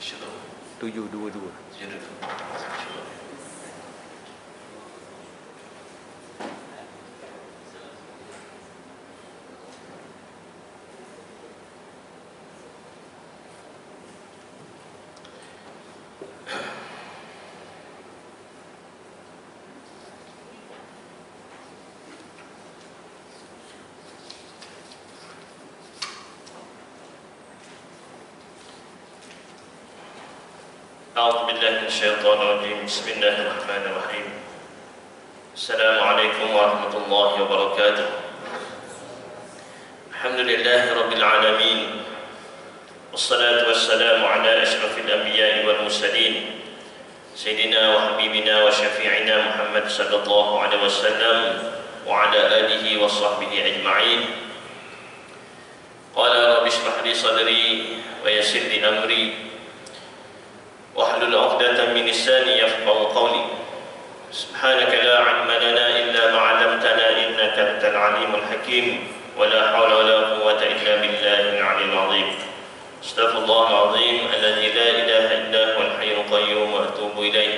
722. أعوذ بالله من الشيطان الرجيم. بسم الله الرحمن الرحيم. السلام عليكم ورحمة الله وبركاته. الحمد لله رب العالمين، والصلاة والسلام على أشرف الأنبياء والمرسلين سيدنا وحبيبنا وشفيعنا محمد صلى الله عليه وسلم وعلى آله وصحبه أجمعين. قال رب اشرح لي صدري ويسر لي أمري واحلل عقدة من لساني يفقهوا قولي. سبحانك لا علم لنا إلا ما علمتنا إنك أنت العليم الحكيم، ولا حول ولا قوة إلا بالله العلي العظيم. استغفر الله العظيم الذي لا إله إلا هو الحي القيوم وأتوب إليه.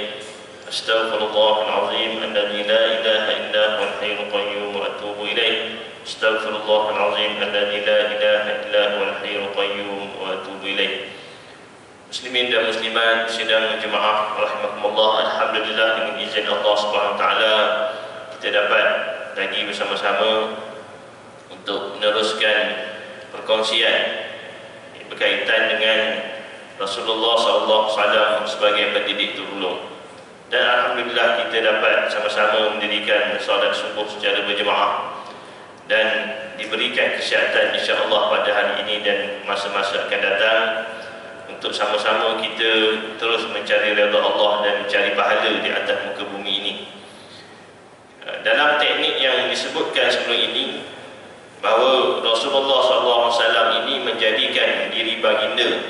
استغفر الله العظيم الذي لا إله إلا هو الحي القيوم وأتوب إليه. استغفر الله العظيم الذي لا إله إلا هو الحي القيوم وأتوب إليه. Muslimin dan muslimat sidang jemaah rahimakumullah, alhamdulillah dengan izin Allah Subhanahu wa taala kita dapat lagi bersama-sama untuk meneruskan perkongsian berkaitan dengan Rasulullah SAW sebagai pendidik terulung. Dan alhamdulillah kita dapat sama-sama mendirikan solat subuh secara berjemaah dan diberikan kesihatan insya-Allah pada hari ini dan masa-masa akan datang, untuk sama-sama kita terus mencari redha Allah dan mencari pahala di atas muka bumi ini. Dalam teknik yang disebutkan sebelum ini, bahawa Rasulullah SAW ini menjadikan diri baginda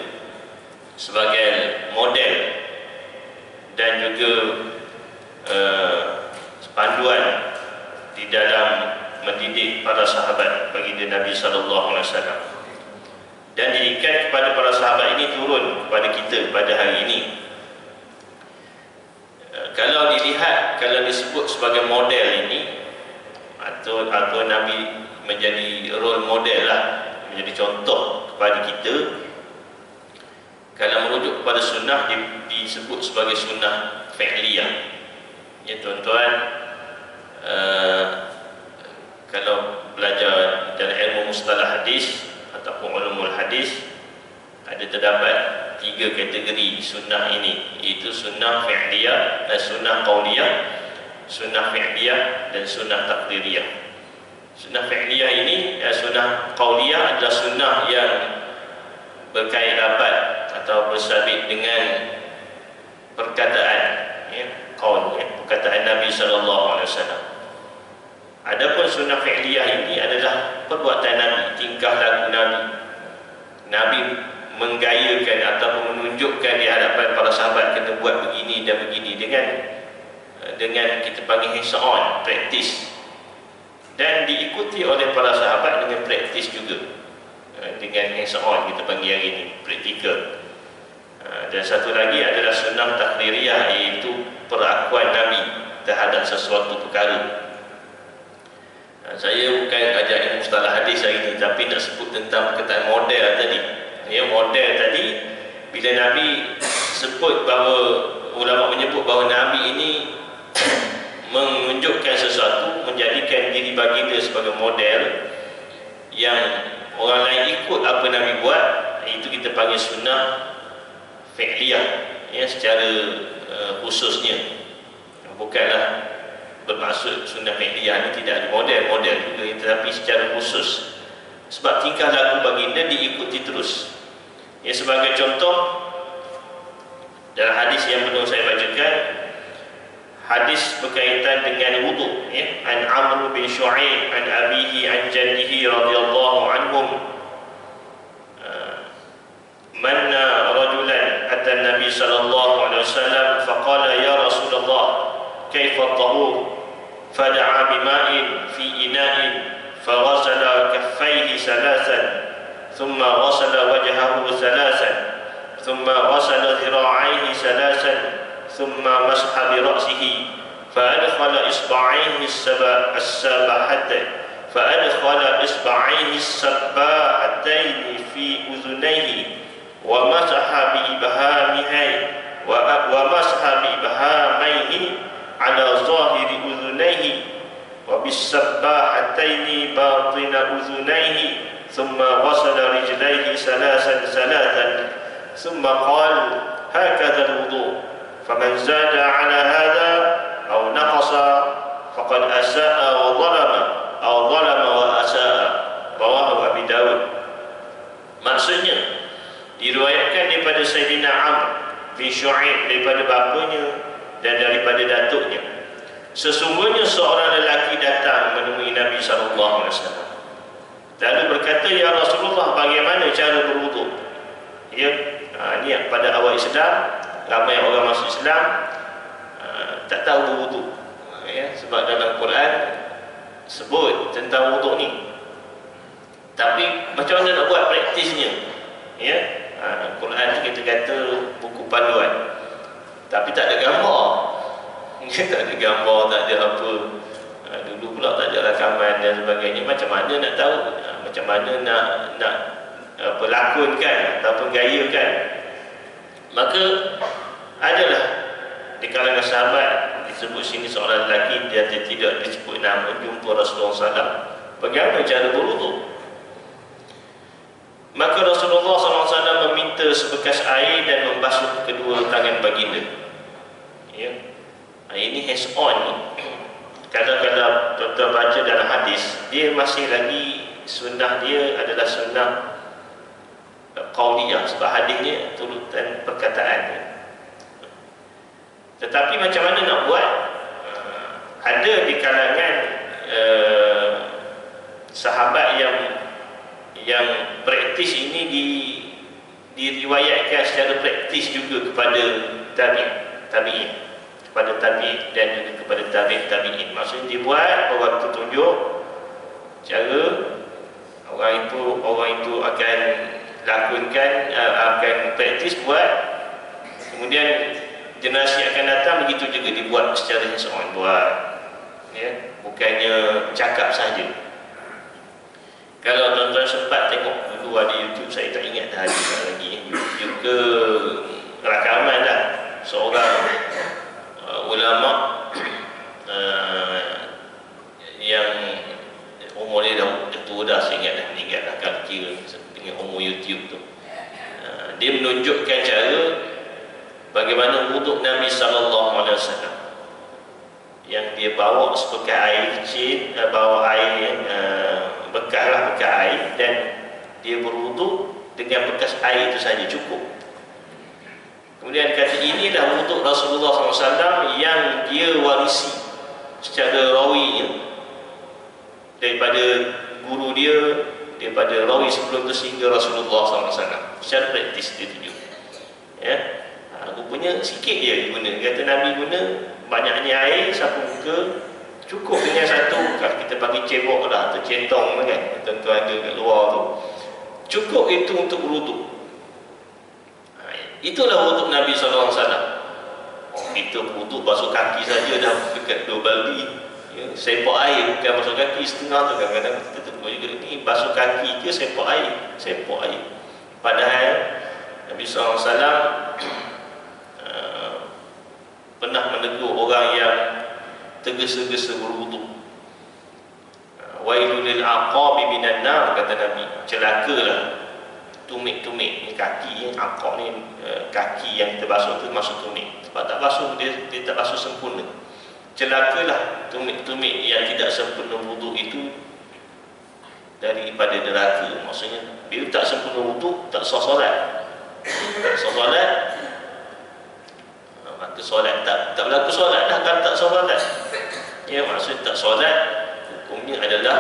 sebagai model dan juga panduan di dalam mendidik para sahabat baginda Nabi SAW. Dan didikan kepada para sahabat ini turun kepada kita pada hari ini. Kalau dilihat, kalau disebut sebagai model ini, atau Nabi menjadi role model lah, menjadi contoh kepada kita. Kalau merujuk kepada sunnah, disebut sebagai sunnah fi'liyah. Ya tuan-tuan, kalau belajar dalam ilmu mustalah hadis ataupun ulumul hadis, ada terdapat 3 kategori sunnah ini, iaitu sunnah fi'liyah dan sunnah qauliyah, sunnah fi'liyah dan sunnah taqdiriyah. Sunnah fi'liyah ini, sunnah qauliyah adalah sunnah yang berkait rapat atau bersabit dengan perkataan, qaul, perkataan Nabi SAW. Adapun sunnah fi'liyah ini adalah perbuatan Nabi, tingkah laku Nabi. Nabi menggayakan ataupun menunjukkan di hadapan para sahabat kena buat begini dan begini dengan kita panggil hands-on, praktis, dan diikuti oleh para sahabat dengan praktis juga, dengan hands-on kita panggil hari ini, praktikal. Dan satu lagi adalah sunnah taqdiriyah, iaitu perakuan Nabi terhadap sesuatu perkara. Saya bukan ajar ilmu mustalah hadis hari ini, tapi nak sebut tentang perkataan model tadi. Model tadi, bila Nabi sebut bahawa, ulama menyebut bahawa Nabi ini menunjukkan sesuatu, menjadikan diri baginda sebagai model yang orang lain ikut apa Nabi buat, itu kita panggil sunnah fi'liyah, secara khususnya. Bukanlah bermaksud sunnah fi'liyah ini tidak ada model-model juga, tetapi secara khusus, sebab tingkah laku baginda diikuti terus. Sebagai contoh, dalam hadis yang belum saya bacakan, hadis berkaitan dengan wudu, an Amr bin Shu'aib an abihi an jaddihi radhiyallahu anhum, manna rajulan ata Nabi sallallahu alaihi wasallam faqala ya Rasulullah kaifa at-tahur, fada'a bima'in fi ina'in faghasala kaffayhi salasan thumma ghasala wajhahu salasan ثم غسل ذراعيه ثلاثا ثم مسح برأسه فأدخل إصبعيه السباحتين في أذنيه ومسح بإبهاميه على ظاهر أذنيه وبالسباحتين باطن أذنيه ثم غسل رجليه ثلاثا ثم قال هكذا الوضوء فمن زاد على هذا أو نقص فقد أساء وظلم أو ظلم وأساء. Rawahu Abi Dawud. Maksudnya diriwayatkan daripada Sayyidina Amr bin Syu'aib daripada bapanya dan daripada datuknya, sesungguhnya seorang lelaki datang menemui Nabi SAW lalu berkata, ya Rasulullah, bagaimana cara berwuduk? Ya, ni pada awal Islam ramai orang masuk Islam tak tahu berwuduk, ya, sebab dalam Quran sebut tentang wuduk ni, tapi macam mana nak buat praktisnya, ya. Quran ni kita kata buku panduan, tapi tak ada gambar. Tak ada gambar, tak ada apa. Dulu pula tak ada rakaman dan sebagainya. Macam mana nak tahu, macam mana nak lakonkan ataupun gayakan? Maka adalah di kalangan sahabat disebut sini seorang lelaki, dia tidak disebut nama, jumpa Rasulullah SAW, bagaimana cara berwuduk? Maka Rasulullah SAW meminta sebekas air dan membasuh kedua tangan baginda. Ya. Ini hands on ni. Kalau tuan-tuan baca dalam hadis, dia masih lagi sunnah dia adalah sunnah qauliyah, sebab hadisnya turutan perkataannya. Tetapi macam mana nak buat? Ada di kalangan sahabat yang praktis ini diriwayatkan secara praktis juga kepada tabi'in, kepada tabi'in dan juga kepada tabi'in. Maksudnya dibuat waktu tunjuk cara orang itu akan lakukan, akan praktis buat, kemudian generasi akan datang begitu juga dibuat secara hands-on, buat, ya, bukannya cakap saja. Kalau tuan-tuan sempat tengok dulu ada YouTube, saya tak ingat dah ada lagi, YouTube ke rakaman dah, seorang ulama yang umur dia dah tua dah, saya ingat dah meninggal dah kalau kira dengan umur YouTube tu. Dia menunjukkan cara bagaimana wuduk Nabi SAW, yang dia bawa sebekas air kecil, bawa air bekas air, dan dia berwuduk dengan bekas air itu saja cukup. Kemudian kata, inilah wuduk Rasulullah SAW yang dia warisi secara rawinya daripada guru dia, daripada rawi sebelum itu sehingga Rasulullah SAW. Secara praktis dia tunjuk, ya. Rupanya sikit dia guna. Kata Nabi guna banyaknya air, sapu muka cukup dengan satu, kalau kita bagi cebok lah atau centong kan, tentu ada kat luar tu, cukup itu untuk berwuduk. Itulah wuduk Nabi SAW. Kita berwuduk basuh kaki saja dah dekat 2 baldi, ya, sepok air, bukan basuh kaki setengah tu. Kadang-kadang kita tengok juga ni basuh kaki ke sepok air, sepok air. Padahal Nabi SAW pernah menegur orang yang tergesa-gesa berwuduk. Wailul lil aqabi minan nar, kata Nabi, celakalah tumit-tumit ni kaki, aqab ni kaki yang terbasuh tu masuk tumit, sebab tak basuh, dia tak basuh sempurna. Celakalah tumit-tumit yang tidak sempurna wuduk itu daripada neraka. Maksudnya bila tak sempurna wuduk, tak sah solat. Tak sah solat, maka solat tak berlaku solat dah kalau tak solat. Ya, maksud tak solat hukumnya adalah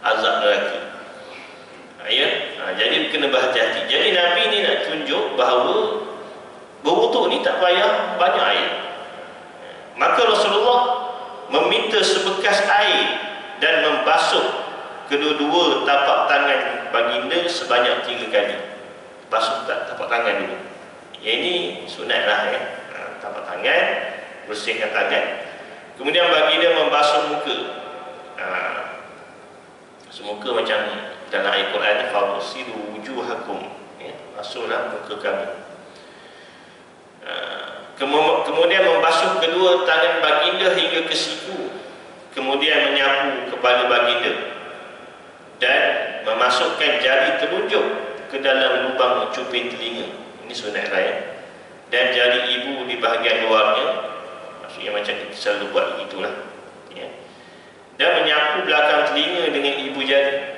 azab neraka. Ya, jadi kena berhati-hati. Jadi Nabi ni nak tunjuk bahawa berwuduk ni tak payah banyak air. Maka Rasulullah meminta sebekas air dan membasuh kedua-dua tapak tangan baginda sebanyak 3 kali. basuh tapak tangan dulu. Yang ini sunat lah ya. Tapak tangan, bersihkan tangan. Kemudian baginda membasuh muka. Muka macam dalam ayat Quran, fawsilu wujuhakum, ya, basuhlah muka kami. Kemudian membasuh kedua tangan baginda hingga ke siku, kemudian menyapu kepala baginda dan memasukkan jari telunjuk ke dalam lubang cuping telinga. Ini sunat lah ya. Dan jari ibu di bahagian luarnya, maksudnya macam kita selalu buat begitulah ya. Dan menyapu belakang telinga dengan ibu jari.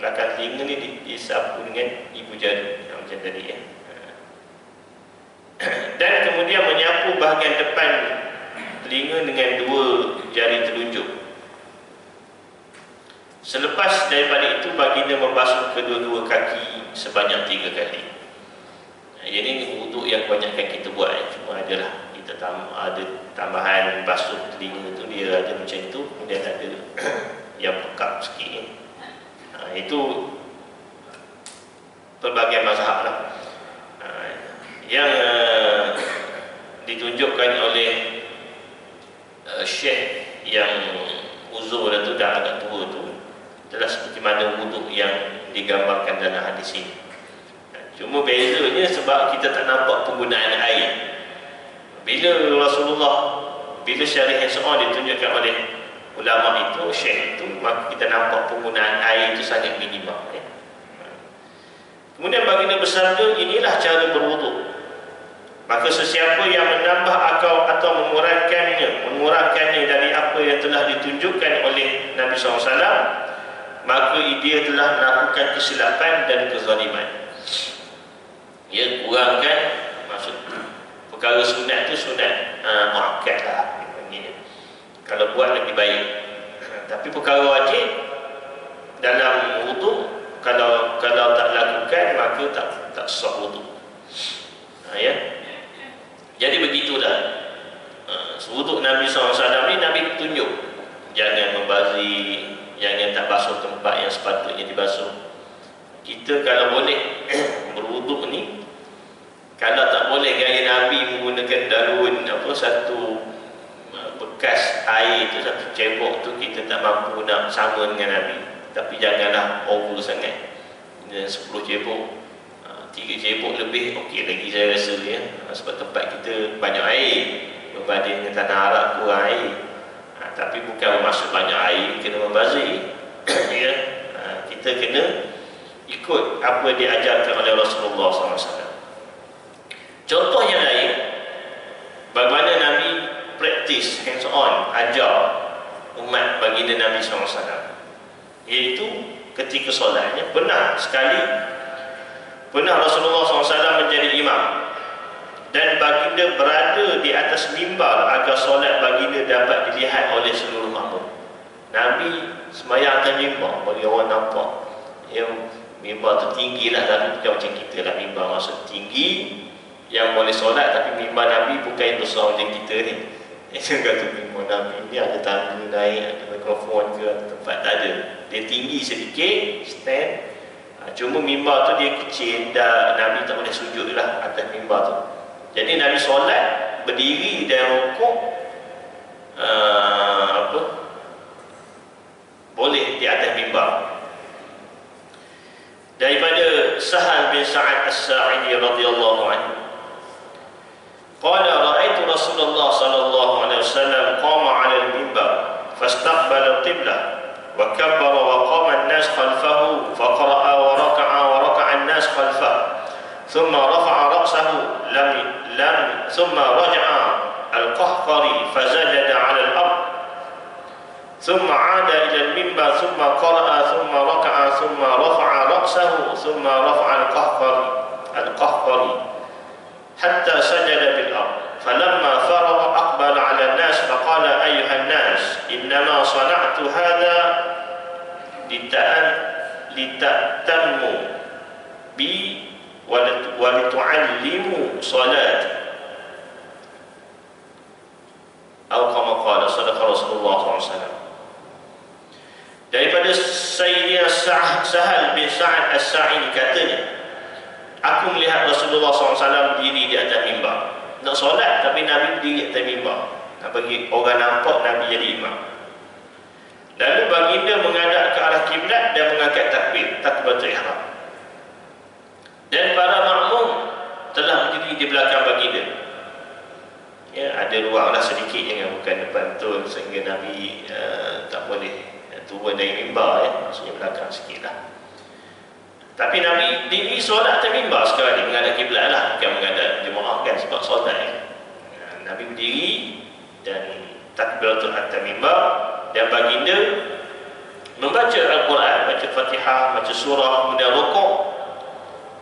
Belakang telinga ni disapu dengan ibu jari, macam tadi ya. Dan kemudian menyapu bahagian depan telinga dengan dua jari telunjuk. Selepas daripada itu baginda membasuh kedua-dua kaki sebanyak 3 kali. Ini wuduk yang kebanyakan kita buat ya. Cuma adalah kita ada tambahan basuh telinga tu, dia ada macam tu, kemudian ada yang pekat sikit ya. Itu pelbagai mazhab lah. Yang ditunjukkan oleh Syekh yang uzur tu dah agak tua tu adalah seperti mana wuduk yang digambarkan dalam hadis ini. Cuma bezanya sebab kita tak nampak penggunaan air. Bila Rasulullah, bila syarih yang seorang ditunjukkan oleh ulama itu, syekh itu, maka kita nampak penggunaan air itu sangat minimal ya. Kemudian baginda bersabda, inilah cara berwuduk. Maka sesiapa yang menambah atau mengurangkannya dari apa yang telah ditunjukkan oleh Nabi SAW, maka dia telah melakukan kesilapan dan kezaliman. Ya, kurangkan maksud perkara sunat tu sunat muakkad lah dipanggilnya. Kalau buat lebih baik. Tapi perkara wajib dalam wuduk, kalau tak lakukan maka tak sah wuduk. Ya. Jadi begitulah. Wuduk Nabi SAW ni Nabi tunjuk, jangan membazir, jangan tak basuh tempat yang sepatutnya dibasuh. Kita kalau boleh berwuduk ni, kalau tak boleh gaya Nabi menggunakan daun satu bekas air tu, satu cebok tu, kita tak mampu nak sama dengan Nabi. Tapi janganlah over sangat. 10 cebok, 3 cebok lebih okey lagi saya rasa ya. Sebab tempat kita banyak air berbanding dengan tanah Arab kurang air. Tapi bukan bermaksud banyak air kena membazir ya. Kita kena ikut apa diajarkan oleh Rasulullah SAW. Contoh yang lain, bagaimana Nabi praktis hands on, ajar umat baginda Nabi SAW, iaitu ketika solatnya pernah Rasulullah SAW menjadi imam dan baginda berada di atas mimbar agar solat baginda dapat dilihat oleh seluruh makmum. Nabi sembahyang atas mimbar bagi orang nampak. Yang mimbar tu tinggi lah, tapi bukan macam kita lah. Mimbar maksud tinggi yang boleh solat, tapi mimbar Nabi bukan yang besar macam kita ni. Yang kata mimbar Nabi ni ada tangga naik, ada mikrofon ke, ada tempat, tak ada. Dia tinggi sedikit, stand. Cuma mimbar tu dia kecil, Nabi tak boleh sujud lah atas mimbar tu. Jadi Nabi solat berdiri dan rukuk boleh di atas mimbar. Daripada Sahal bin Sa'ad As-Sa'idi radhiyallahu anhu, qala ra'aitu Rasulullah sallallahu alaihi wasallam qama 'ala al-mimbar fastaqbala al-qiblah wa kabbara wa qama an-nas khalfahu fa qara'a wa raka'a an-nas khalfahu thumma rafa'a ra'sahu thumma raja'a al-qahqari fazajada 'ala al-ard ثم عاد إلى المنبر ثم قرأ ثم ركع ثم رفع رأسه ثم رفع القهقري حتى سجد بالأرض فلما فرغ أقبل على الناس فقال أيها الناس إنما صنعت هذا لتأتموا بي ولتعلموا صلاتي أو كما قال صدق رسول الله صلى الله عليه وسلم. Daripada Sayyidina Sahal bin Sa'ad As-Sa'idi katanya, Aku melihat Rasulullah SAW berdiri di atas mimbar. Nak solat tapi Nabi berdiri di atas mimbar. Nak bagi orang nampak Nabi jadi imam. Lalu baginda menghadap ke arah kiblat dan mengangkat takbiratul ihram. Dan para makmum telah berdiri di belakang baginda. Ya, ada ruanglah sedikit, jangan bukan depan betul sehingga Nabi tak boleh turun dari mimbar, ya, maksudnya belakang sikitlah. Tapi Nabi diri solat atas mimbar sekali, menghadap kiblat lah, bukan menghadap jemaah kan, sebab solat ya. Nabi berdiri dan takbiratul atas mimbar, dan baginda membaca Al-Quran, baca Fatihah, baca surah, kemudian rukuk,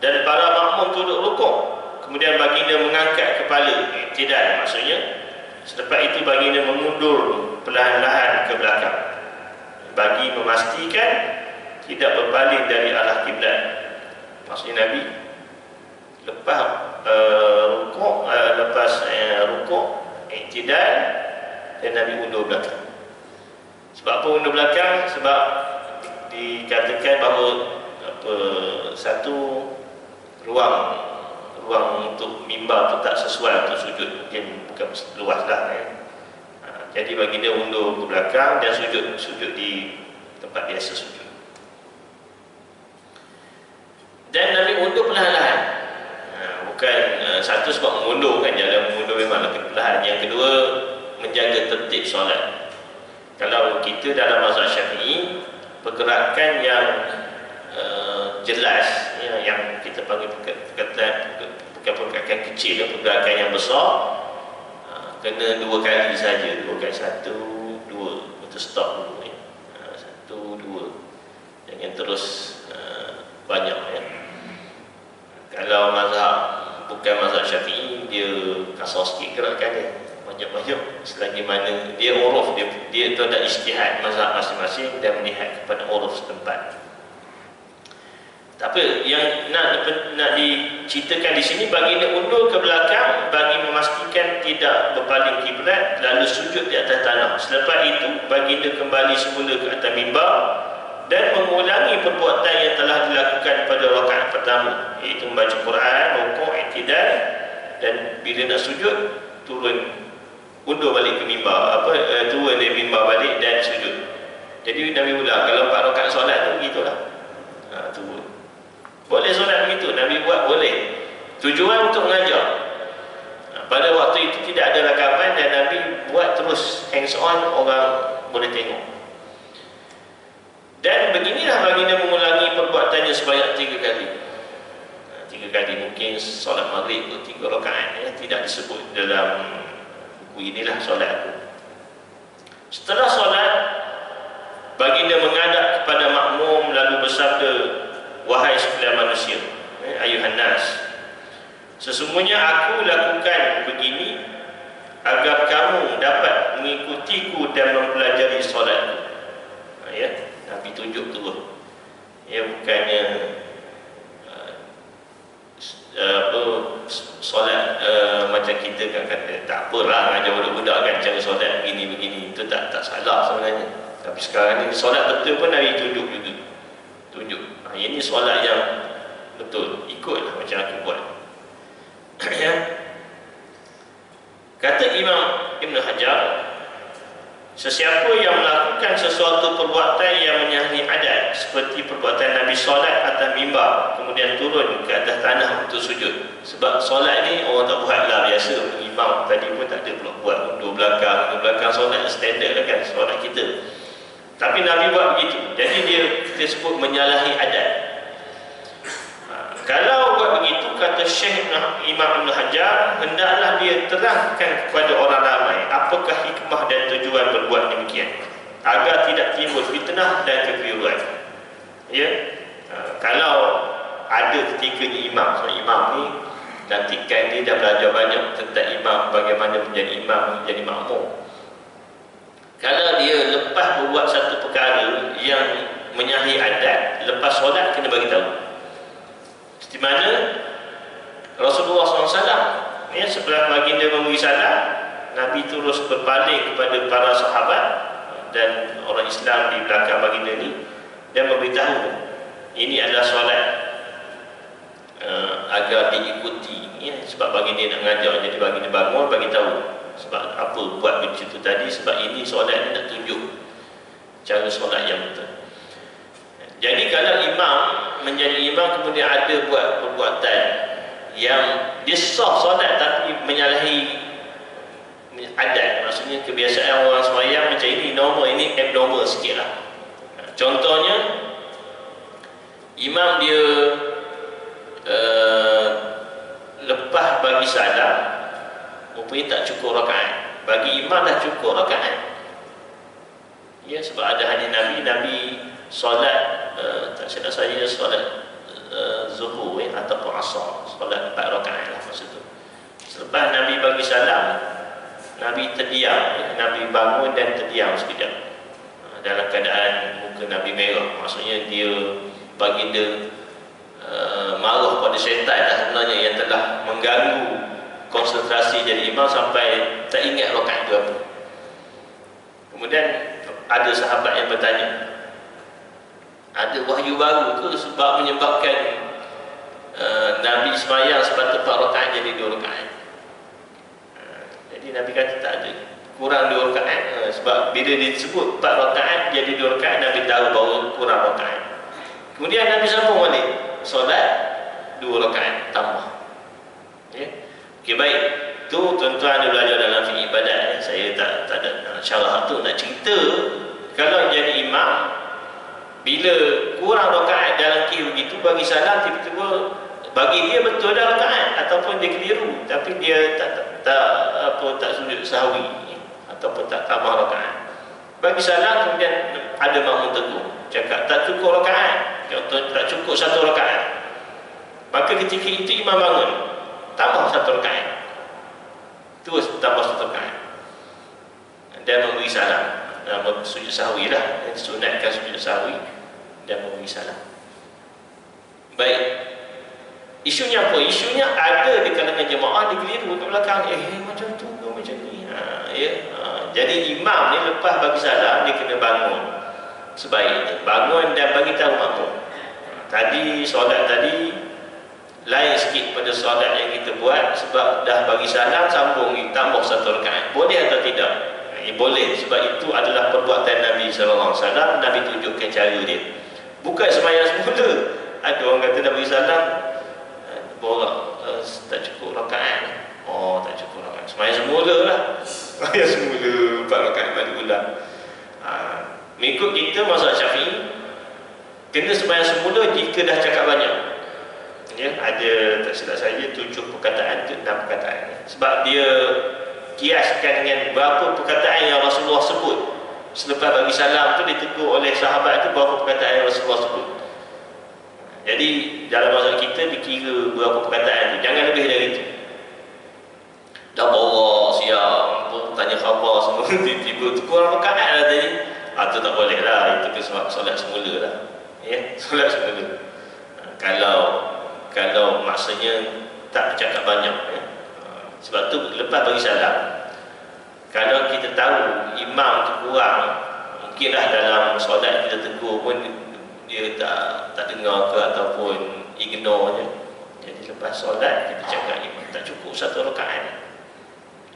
dan para makmum duduk rukuk. Kemudian baginda mengangkat kepala, tidak, maksudnya selepas itu baginda mengundur perlahan-lahan ke belakang bagi memastikan tidak berpaling dari arah kiblat. Maksudnya Nabi lepas rukuk, iktidal, dan Nabi undur belakang. Sebab apa undur belakang? Sebab dikatakan bahawa satu ruang untuk mimbar itu tak sesuai untuk sujud, mungkin bukan luas lah, ya. Jadi baginda undur ke belakang dan sujud di tempat biasa sujud. Dan Nabi undur perlahan-lahan. Bukan satu sebab mengundur kan, jalan mengundur memang lebih perlahan. Yang kedua, menjaga tertib solat. Kalau kita dalam mazhab Syafi'i, pergerakan yang jelas, ya, yang kita panggil pergerakan kecil, pergerakan yang besar, kena 2 kali saja, 2 kali, 1, 2, betul, stop dulu, ya. 1, 2, jangan terus banyak, ya. Kalau bukan mazhab Syafi'i, dia kasar sikit gerakan dia, banyak-banyak, selagi mana dia uruf, dia tu ada ijtihad mazhab masing-masing dan melihat kepada uruf setempat. Tapi yang nak diceritakan di sini, baginda undur ke belakang bagi memastikan tidak berpaling kiblat, lalu sujud di atas tanah. Selepas itu baginda kembali semula ke atas mimbar dan mengulangi perbuatan yang telah dilakukan pada rakaat pertama, iaitu membaca Quran, rukuk, iktidal, dan bila nak sujud undur balik ke mimbar, turun dari mimbar balik dan sujud. Jadi Nabi ulang, kalau 4 rakaat solat tu begitulah, turun. Boleh solat begitu, Nabi buat boleh. Tujuan untuk mengajar. Pada waktu itu tidak ada rakaman dan Nabi buat terus hands on, orang boleh tengok. Dan beginilah baginda mengulangi perbuatannya sebanyak 3 kali. 3 kali, mungkin solat maghrib itu 3 rakaat, ya, tidak disebut dalam buku inilah solat. Setelah solat, baginda menghadap kepada makmum lalu bersabda, wahai sekalian manusia, ayuhan nas, sesungguhnya aku lakukan begini agar kamu dapat mengikutiku dan mempelajari solatku. Ya, Nabi tunjuk terus, ya, bukannya solat macam kita kan kata tak apalah ajar budak-budak kan cara solat begini-begini, itu tak salah sebenarnya. Tapi sekarang ni solat betul pun Nabi tunjuk juga, tunjuk. Ini solat yang betul, ikutlah macam aku buat. Ya. Kata Imam Ibn Hajar, sesiapa yang melakukan sesuatu perbuatan yang menyalahi adat, seperti perbuatan Nabi solat atas mimbar kemudian turun ke atas tanah untuk sujud. Sebab solat ni orang tak buat lah biasa, imam tadi pun tak ada buat undur belakang solat standard lah kan, solat kita. Tapi Nabi buat begitu, jadi kita sebut menyalahi adat. Kalau buat begitu, kata Syekh Imam Ibn Hajar, hendaklah dia terangkan kepada orang ramai apakah hikmah dan tujuan berbuat demikian, agar tidak timbul fitnah dan kekeliruan. Ya, kalau ada ketikanya imam, so imam ni nantikan dia dah belajar banyak tentang imam, bagaimana menjadi imam, menjadi makmum. Kalau dia lepas berbuat satu perkara yang menyalahi adat, lepas solat kena bagi tahu. Seperti mana Rasulullah SAW, ya, setelah baginda memberi salam, Nabi terus berpaling kepada para sahabat dan orang Islam di belakang baginda ni dan memberitahu ini adalah solat agar diikuti, ya, sebab bagi dia nak mengajar, jadi bagi dia bangun, bagi tahu sebab apa buat begitu tadi, sebab ini solat ni nak tunjuk cara solat yang betul. Jadi kalau imam menjadi imam kemudian ada buat perbuatan yang dia sah solat tapi menyalahi adat, maksudnya kebiasaan orang sembahyang macam ini normal, ini abnormal sikit lah. Contohnya imam dia lepas bagi salam rupanya tak cukup rakaat, bagi imam dah cukup rakaat, ya, sebab ada hadis Nabi solat tak silap saya solat zuhur ataupun asar, solat 4 rakaat lah maksud tu. Selepas Nabi bagi salam, Nabi terdiam, Nabi bangun dan terdiam sekejap dalam keadaan muka Nabi merah, maksudnya dia baginda marah pada syaitan lah sebenarnya yang telah mengganggu konsentrasi jadi imam sampai tak ingat rakaat itu apa. Kemudian ada sahabat yang bertanya, ada wahyu baru ke sebab menyebabkan Nabi sembahyang sepatutnya 4 rakaat jadi 2 rakaat? Jadi Nabi kata tak ada, kurang 2 rakaat, sebab bila disebut 4 rakaat jadi 2 rakaat, Nabi tahu bahawa kurang rakaat. Kemudian Nabi sambung balik solat 2 rakaat tambah, ya. Okey, baik, tu tuan-tuan ada belajar dalam fiqh ibadat, ya. Saya tak ada syarah tu, nak cerita kalau jadi imam bila kurang rakaat dalam qiyam begitu, bagi salam tiba-tiba bagi dia betul dah rakaat ataupun dia keliru tapi dia tak sujud sahwi ataupun tak tambah rakaat, bagi salam kemudian ada makmum tegur cakap tak cukup rakaat, contoh tak cukup 1 rakaat, maka ketika itu imam bangun tambah 1 rakaat, terus tambah 1 rakaat dan memberi salam, sujud sahwi lah, sunatkan sujud sahwi dan memberi salam. Baik, isunya apa? Isunya ada di kalangan jemaah dia keliru ke belakang, macam tu ke macam ni, jadi imam ni lepas bagi salam dia kena bangun sebaiknya, bangun dan bagi tahu makmum. Tadi solat tadi lain sikit pada solat yang kita buat, sebab dah bagi salam sambung tambah 1 rakaat, boleh atau tidak? Boleh, sebab itu adalah perbuatan Nabi SAW. Nabi tunjukkan cara dia, bukan sembahyang semula. Ada orang kata dah bagi salam borak, tak cukup rakaat, tak cukup rakaat, sembahyang semula lah, sembahyang semula 4 rakaat balik ulang. Mengikut kita mazhab Syafi'i kena sembahyang semula jika dah cakap banyak, ya. Ada tak silap saya 7 perkataan ke 6 perkataan, sebab dia kiaskan dengan berapa perkataan yang Rasulullah sebut selepas bagi salam tu, ditegur oleh sahabat tu berapa perkataan yang Rasulullah sebut. Jadi dalam mazhab kita dikira berapa perkataan tu, jangan lebih dari itu. Dah bawa siap tanya khabar semua tiba-tiba tu kurang rakaat lah tadi, tu tak boleh lah, itu ke solat semula lah, ya, solat semula. Kalau maksudnya tak bercakap banyak, ya. Sebab tu lepas bagi salam, kalau kita tahu imam tu kurang, mungkinlah dalam solat kita tegur pun dia tak dengar ke ataupun ignore je. Jadi lepas solat kita cakap imam tak cukup 1 rakaat,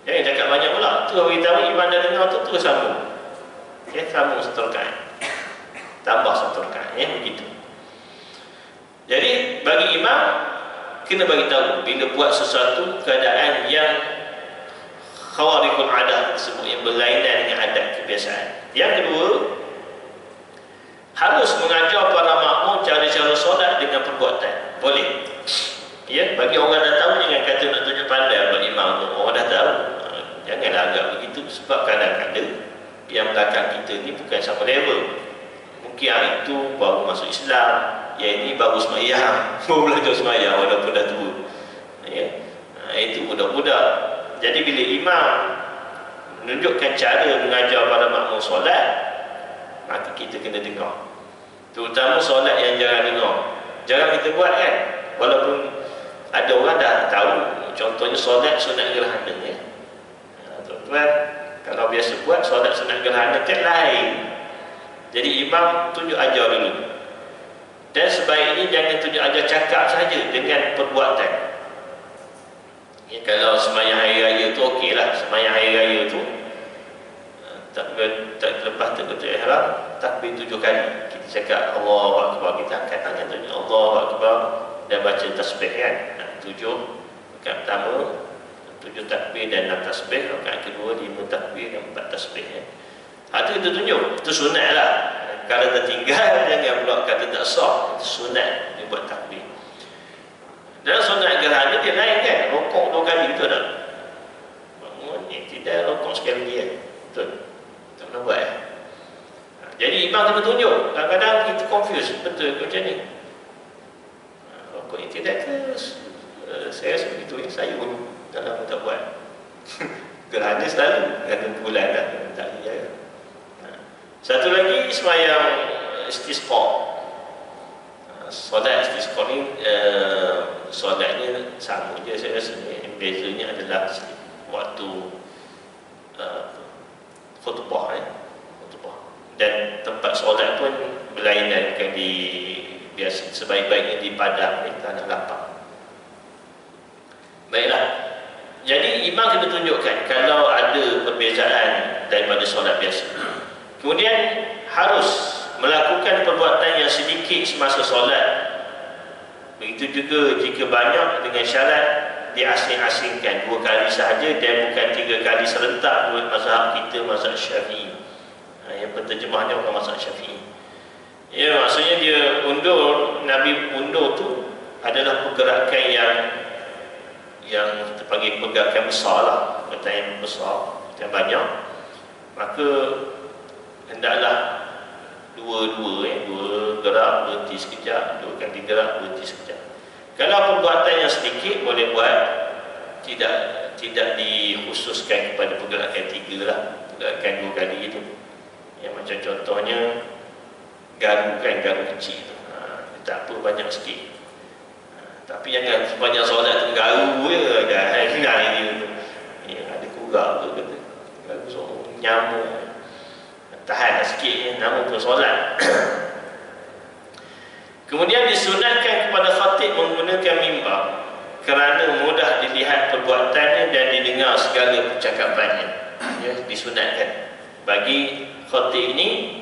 jangan cakap banyak pula, tu beritahu imam dah dengar tu, terus sambung, ya, sambung 1 rakaat tambah 1 rakaat, ya, begitu. Jadi bagi imam kena bagi tahu bila buat sesuatu keadaan yang khawariqul adat tersebut, yang berlainan dengan adat kebiasaan. Yang kedua, harus mengajar para makmum cara-cara solat dengan perbuatan. Boleh, ya, bagi orang dah tahu, jangan kata nak tunjuk pandai buat imam tu, orang dah tahu, janganlah agak begitu, sebab kadang-kadang yang belakang kita ni bukan sama level. Mungkin hari itu baru masuk Islam, yang ini baru sembahyang, baru belajar sembahyang walaupun dah tua, ya. Itu budak-budak. Jadi bila imam menunjukkan cara mengajar para makmum solat, maka kita kena dengar, terutama solat yang jarang dengar, jarang kita buat, kan. Walaupun ada orang dah tahu, contohnya solat sunat gerhana, ya. Tuan-tuan kalau biasa buat solat sunat gerhana kan lain. Jadi imam tunjuk ajar dulu, Dan sebaiknya jangan tunjuk ajar cakap saja dengan perbuatan. Ya, kalau sembahyang hari raya tu okeylah, sembahyang hari raya tu tak lepas takbiratul ihram, takbir 7 kali. Kita cakap Allahu Akbar, kita angkat tangan tunjuk Allahu Akbar dan baca tasbih kan. 7 rakaat pertama, 7 takbir dan 6 tasbih, rakaat kedua 5 takbir dan 4 tasbih ya. Itu kita tunjuk, itu sunat lah. Kalau tertinggal jangan pula kata tak sah, itu sunat dia buat takbir. Dan sunat gerhana dia lain kan, rokok 2 kali betul tak? Bangun, tidak rokok sekali dia, betul. Tak pernah buat ya. Jadi imam kena tunjuk. Kadang-kadang kita confuse, betul ke macam ni? Rokok ini tidak ke? Saya rasa begitu ya, saya pun tak lama tak buat. Gerhana selalu, gerhana bulan dah, tak ya. Satu lagi sembahyang istisqa. Solat istisqa ni solatnya sama je saya rasa. Yang bezanya adalah waktu khutbah khutbah. Dan tempat solat pun berlainan, bukan di biasa, sebaik-baiknya di padang di tanah lapang. Baiklah. Jadi imam kita tunjukkan kalau ada perbezaan daripada solat biasa. Kemudian harus melakukan perbuatan yang sedikit semasa solat. Begitu juga jika banyak, dengan syarat diasing-asingkan 2 kali sahaja dan bukan 3 kali serentak menurut mazhab kita, mazhab Syafi'i. Yang penterjemahnya bukan mazhab Syafi'i. Ya, maksudnya dia undur, Nabi undur tu adalah pergerakan yang kita panggil pergerakan besar lah, pergerakan yang besar, yang banyak. Maka hendaklah dua gerak, berhenti sekejap, 2 kali gerak, berhenti sekejap. Kalau perbuatan yang sedikit boleh buat, tidak dikhususkan kepada pergerakan 3 lah, pergerakan 2 kali itu. Yang macam contohnya garu kecil tu, tak apa, banyak sikit. Tapi jangan sepanjang solat tu garu je, ada kurak tu kata, garu semua nyamuk. Tahan sikit ya, namun pun solat. Kemudian disunatkan kepada khatib menggunakan mimbar kerana mudah dilihat perbuatannya dan didengar segala percakapannya. Ya, disunatkan bagi khatib ini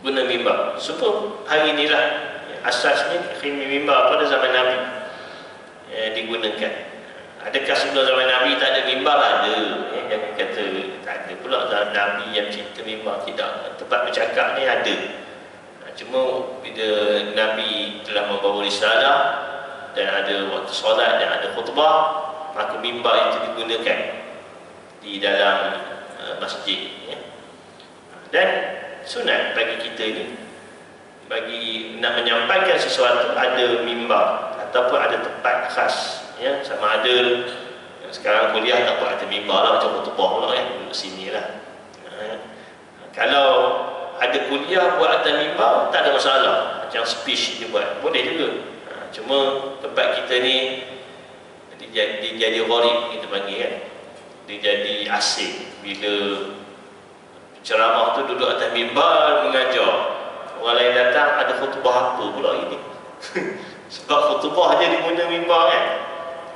guna mimbar. Supaya hari inilah ya, asasnya mimbar pada zaman Nabi digunakan. Adakah sebelum zaman Nabi tak ada mimbar? Ada. Jangan kata tak ada pula zaman Nabi yang cerita mimbar. Tidak. Tempat bercakap ni ada. Cuma bila Nabi telah membawa risalah dan ada waktu solat dan ada khutbah, maka mimbar itu digunakan di dalam masjid ya. Dan sunat bagi kita ni, bagi nak menyampaikan sesuatu, ada mimbar ataupun ada tempat khas ya. Sama ada sekarang kuliah tak buat ada mimbar lah, macam khutbah pula kan, duduk sini lah. Kalau ada kuliah buat atas mimbar tak ada masalah, macam speech dia buat, boleh juga. Cuma tempat kita ni dia jadi gharib, kita panggil kan, dia jadi asing. Bila ceramah tu duduk atas mimbar mengajar, orang lain datang, ada khutbah apa pula ini? Sebab khutbah je diguna mimbar kan.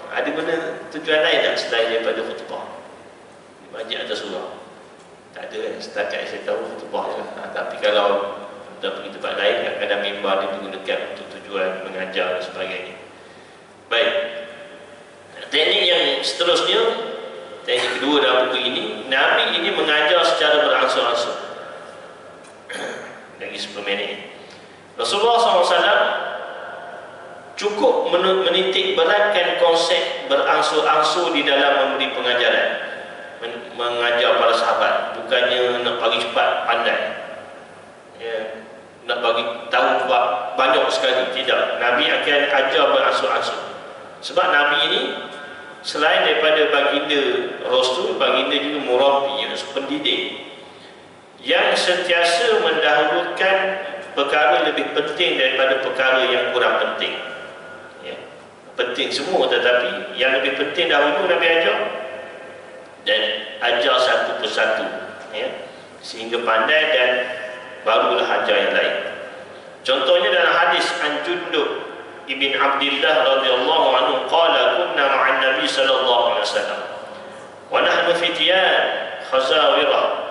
Ada guna tujuan lain tak selain daripada khutbah? Masjid ada surah? Tak ada kan, setakat saya tahu khutbah je. Tapi kalau kita pergi tempat lain, kadang-kadang mimbar dia digunakan untuk tujuan mengajar dan sebagainya. Baik. Teknik yang seterusnya, teknik kedua dalam buku ini, Nabi ini mengajar secara beransur-ansur. Lagi 10 minit. Rasulullah SAW cukup menitik beratkan konsep beransur-ansur di dalam memberi pengajaran, mengajar para sahabat. Bukannya nak bagi cepat pandai ya, nak bagi tahu banyak sekali. Tidak, Nabi akan ajar beransur-ansur. Sebab Nabi ini selain daripada baginda Rasul, baginda juga murabi, pendidik yang sentiasa mendahulukan perkara lebih penting daripada perkara yang kurang penting ya. Penting semua, tetapi yang lebih penting dahulu Nabi ajar, dan ajar satu persatu ya, sehingga pandai, dan barulah ajar yang lain. Contohnya dalam hadis an Jundub ibn Abdillah radhiyallahu anhu qala kunna ma'an Nabi sallallahu alaihi wasallam wa nahnu fityan khazawirah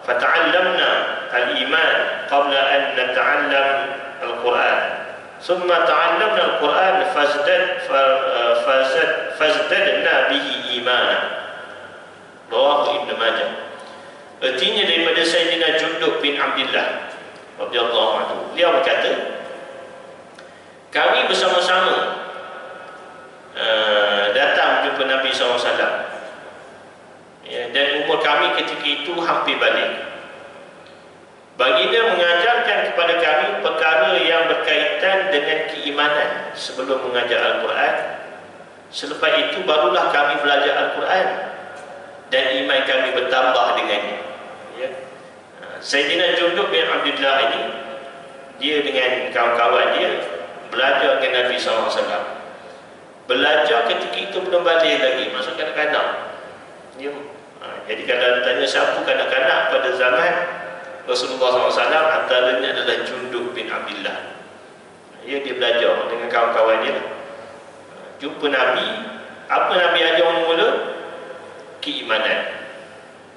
fata'allamna al-iman qabla an nata'allam al-Quran thumma ta'allamna al-Quran fazdadna bihi imana. Rawahu Ibn Majah. Artinya daripada Sayyidina Jundub bin Abdillah radhiyallahu anhu, beliau berkata, kami bersama-sama datang jumpa Nabi SAW, ya, dan umur kami ketika itu hampir balik. Baginda mengajarkan kepada kami perkara yang berkaitan dengan keimanan sebelum mengajar Al-Quran. Selepas itu barulah kami belajar Al-Quran dan iman kami bertambah dengannya, ya. Sayyidina Jundub bin Abdullah ini, dia dengan kawan-kawan dia belajar dengan Nabi SAW. Belajar ketika itu belum balik lagi, masuk kanak-kanak, ya. Jadi kalau tanya siapa kanak-kanak pada zaman Rasulullah SAW, antaranya adalah Jundub bin Abdullah. Ya, dia belajar dengan kawan-kawan dia. Jumpa Nabi, apa Nabi ajar mula? Keimanan,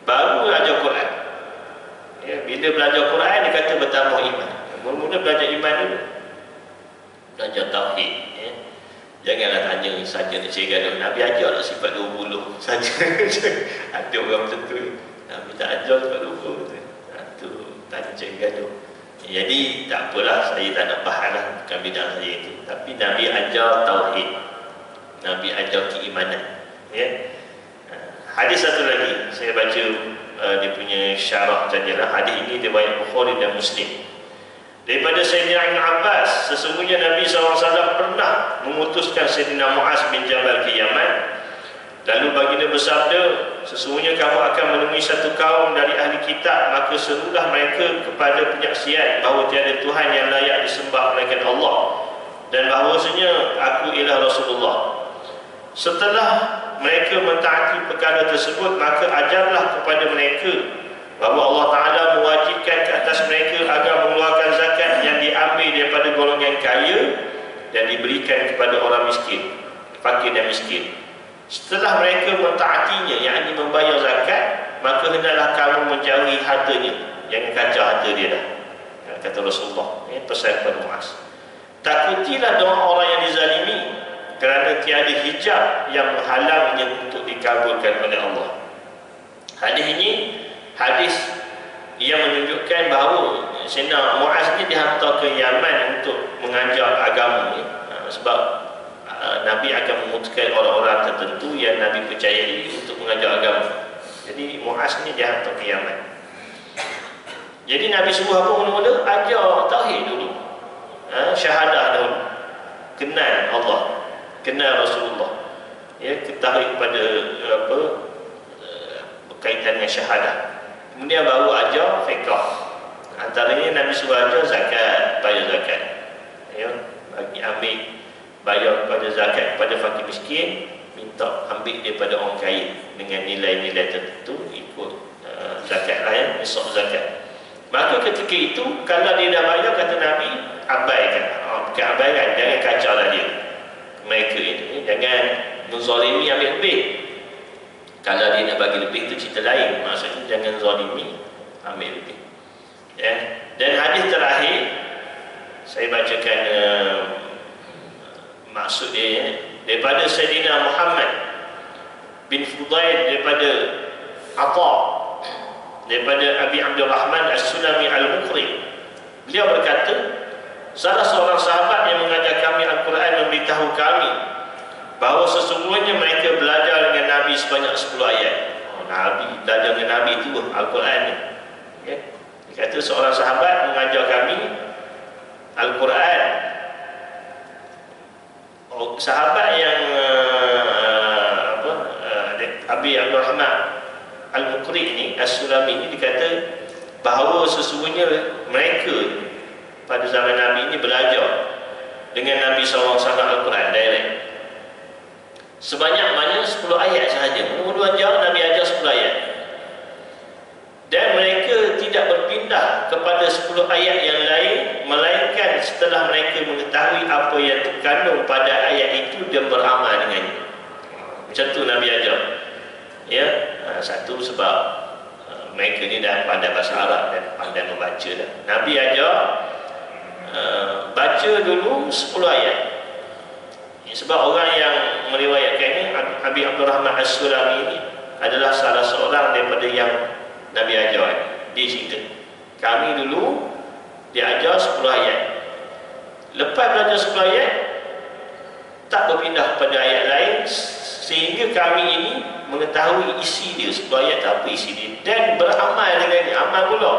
baru ajar Quran. Ya, bila belajar Quran dia kata bertambah iman. Mula-mula belajar iman dulu, belajar tauhid, ya. Janganlah tanya saja nak cakap Nabi ajar lah sifat 20 saja. Ada orang macam tu, Nabi tak ajar sifat 20 tu. Tu tanya cakap tu. Jadi tak apalah, saya tak nak bahas lah, bukan bidang saya itu. Tapi Nabi ajar tauhid, Nabi ajar keimanan, ya. Hadis satu lagi saya baca dia punya syarah sajalah. Hadis ini riwayat Bukhari dan Muslim. Daripada Sayyidina Ibn Abbas, sesungguhnya Nabi SAW pernah memutuskan Sayyidina Muaz bin Jabal ke Yaman. Lalu baginda bersabda, sesungguhnya kamu akan menemui satu kaum dari ahli kitab, maka serulah mereka kepada penyaksian bahawa tiada Tuhan yang layak disembah melainkan Allah, dan bahawasanya aku ialah Rasulullah. Setelah mereka mentaati perkara tersebut, maka ajarlah kepada mereka bahawa Allah Ta'ala mewajibkan ke atas mereka agar mengeluarkan zakat yang diambil daripada golongan kaya dan diberikan kepada orang miskin, fakir dan miskin. Setelah mereka mentaatinya, yakni membayar zakat, maka hendaklah kamu menjauhi hartanya, jangan kacau harta dia dah, kata Rasulullah. Ini pesan kepada Muaz. Takutilah doa orang yang dizalimi, kerana tiada hijab yang menghalangnya untuk dikabulkan oleh Allah. Hadis ini hadis yang menunjukkan bahawa Sayyidina Muaz ni dihantar ke Yaman untuk mengajar agama, ya. Sebab Nabi akan memutuskan orang-orang tertentu yang Nabi percayai untuk mengajar agama. Jadi Muaz ni dihantar ke Yaman. Jadi Nabi suruh apa mula-mula? Ajar tauhid dulu, syahadah dulu, kenal Allah, kenal Rasulullah, ya, ketahui kepada berkaitan dengan syahadah. Kemudian baru ajar fiqh. Antaranya Nabi suruh ajar zakat, bayar zakat, ya, bagi ambil bayar kepada zakat kepada fakir miskin, minta ambil daripada orang kaya dengan nilai-nilai tertentu, ikut zakat lah, ya, nisab zakat. Maka ketika itu kalau dia dah bayar, kata Nabi, abaikan. Bukan abaikan, jangan kacau lah dia, mereka ini, jangan menzalimi ambil lebih. Kalau dia nak bagi lebih itu cerita lain, maksudnya jangan zalimi ambil lebih, ya. Dan hadis terakhir saya bacakan maksud dia, ya. Daripada Sayyidina Muhammad bin Fudail, daripada Atha, daripada Abi Abdurrahman As-Sulami Al-Muqri, beliau berkata, salah seorang sahabat yang mengajar kami Al-Quran memberitahu kami bahawa sesungguhnya mereka belajar dengan Nabi sebanyak 10 ayat. Nabi belajar dengan Nabi itu Al-Quran, ya. Dia kata seorang sahabat mengajar kami Al-Quran. Sahabat yang Abi Abdurrahman Al-Muqri ini, As-Sulami ini, dikata bahawa sesungguhnya mereka pada zaman Nabi ini belajar dengan Nabi SAW Al-Quran direct, sebanyak mana 10 ayat sahaja. Mula-mula ajar Nabi ajar 10 ayat, dan mereka tidak berpindah kepada 10 ayat yang lain melainkan mengetahui apa yang terkandung pada ayat itu dan beramal dengannya. Macam tu Nabi ajar. Ya, satu sebab mereka ni dah pandai bahasa Arab dan pandai membaca dah. Nabi ajar baca dulu 10 ayat. Sebab orang yang meriwayatkan ini, Abi Abdul Rahman As-Sulami ini adalah salah seorang daripada yang Nabi ajar. Dia cerita, kami dulu diajar 10 ayat. Lepas belajar 10 ayat, tak berpindah pada ayat lain, sehingga kami ini mengetahui isi dia. 10 ayat tak apa isi dia, dan beramal dengannya. Amal pula,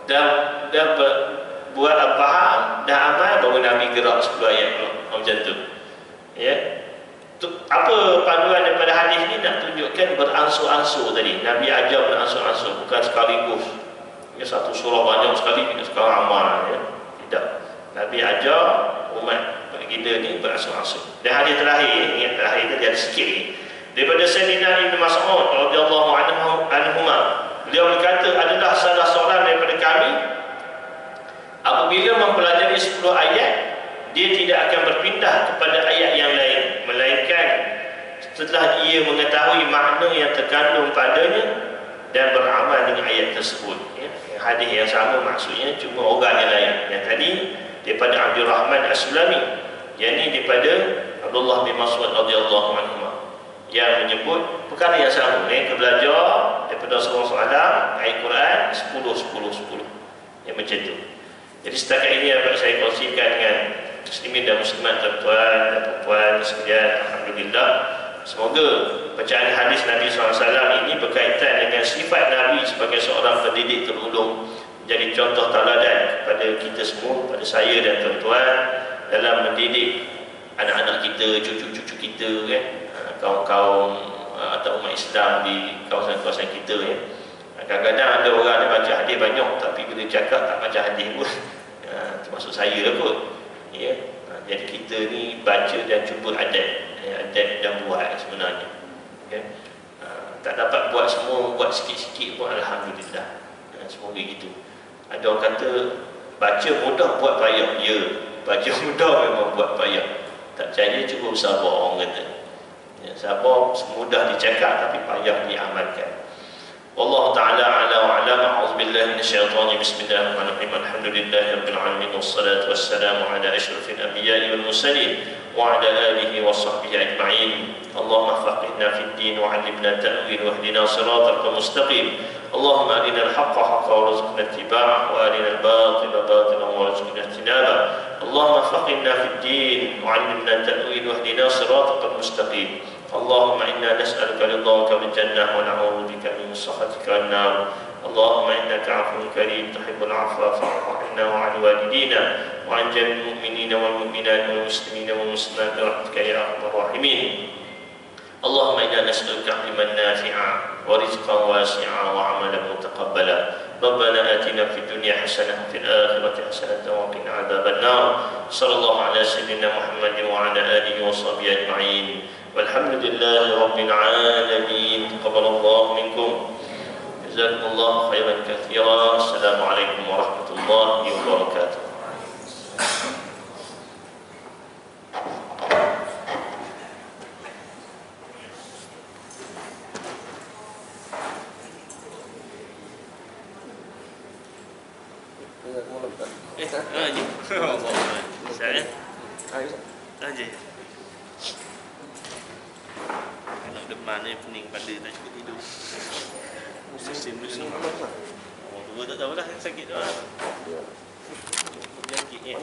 dan buat faham, dah amal, baru Nabi gerak 10 ayat pula. Macam tu. Ya. Apa panduan daripada hadis ni? Nak tunjukkan beransur-ansur tadi. Nabi ajar beransur-ansur, bukan sekaligus. Ya, satu surah banyak sekali kita sekarang amal, ya. Tidak. Nabi ajar umat kita ni beransur-ansur. Dan hadis terakhir, ingat terakhir tadi ada sikit ni. Daripada Sayyidina Ibn Mas'ud radhiyallahu anhuma, beliau berkata, adalah salah seorang daripada kami apabila mempelajari 10 ayat, dia tidak akan berpindah kepada ayat yang lain, melainkan setelah ia mengetahui makna yang terkandung padanya dan beramal dengan ayat tersebut. Ya. Hadis yang sama maksudnya, cuma orang yang lain. Yang tadi daripada Abdul Rahman As-Sulami, yang ini daripada Abdullah bin Mas'ud radhiyallahu anhu, yang menyebut perkara yang sama. Mereka belajar daripada Rasulullah SAW ayat Quran 10. Yang macam tu. Jadi setakat ini dapat saya kongsikan dengan muslimin dan muslimat, tuan-tuan dan puan sekalian. Alhamdulillah, semoga bacaan hadis Nabi SAW ini berkaitan dengan sifat Nabi sebagai seorang pendidik terulung, menjadi contoh teladan kepada kita semua, kepada saya dan tuan-tuan, dalam mendidik anak-anak kita, cucu-cucu kita, kaum-kaum atau umat Islam di kawasan-kawasan kita. Kadang-kadang ada orang yang baca hadis banyak, tapi bila cakap tak baca hadis pun, termasuk saya lah kot. Ya. Jadi kita ni baca dan cuba adapt dan buat sebenarnya. Ya. Tak dapat buat semua, buat sikit-sikit pun alhamdulillah. Semoga gitu. Ada orang kata baca mudah buat payah. Ya, baca mudah memang buat payah. Tak percaya cuba sabar, orang kata. Ya, sabar semudah dicakap tapi payah diamalkan. Wallahu ta'ala a'la wa a'lam. A'udzubillahi minasyaitonir rajim. Bismillahirrahmanirrahim. Alhamdulillahirabbil alamin wassalatu wassalamu ala asyrafil anbiya'i wal mursalin wa ala alihi wa sahbihi ajma'in. Allahumma faqihna fid din wa 'allimna ta'wil wa hdina siratal mustaqim. Allahumma arina al-haqqa haqqan warzuqna ittiba'ah wa arina al-batila batilan warzuqna ijtinabah. Allahumma faqihna fid din wa 'allimna ta'wil wa hdina siratal mustaqim. Allahumma inna nas'aluka ridhaka bil jannah wa na'udzu bika min sakhatika wan nar. Allahumma innaka 'afuwwun karim tuhibbul 'afwa fa'fu 'anna wa 'an walidina wa 'an jami'il mu'minina wal mu'minat wal muslimina wal muslimat bi rahmatika ya arhamar rahimin. Allahumma inna nas'aluka 'ilman nafi'a wa rizqan wasi'a wa 'amalan mutaqabbala. ربنا آتنا في الدنيا حسنة وفي الآخرة حسنة وقنا عذاب النار. صلى الله على سيدنا محمد وعلى آله وصحبه أجمعين. والحمد لله رب العالمين. تقبل الله منكم. جزاكم الله خيرا كثيرا. السلام عليكم ورحمة الله وبركاته. Kalau demam ni pening pada tak cukup tidur. Musim-musim. Orang tua tak tahulah sakit tu. Penyakit ni.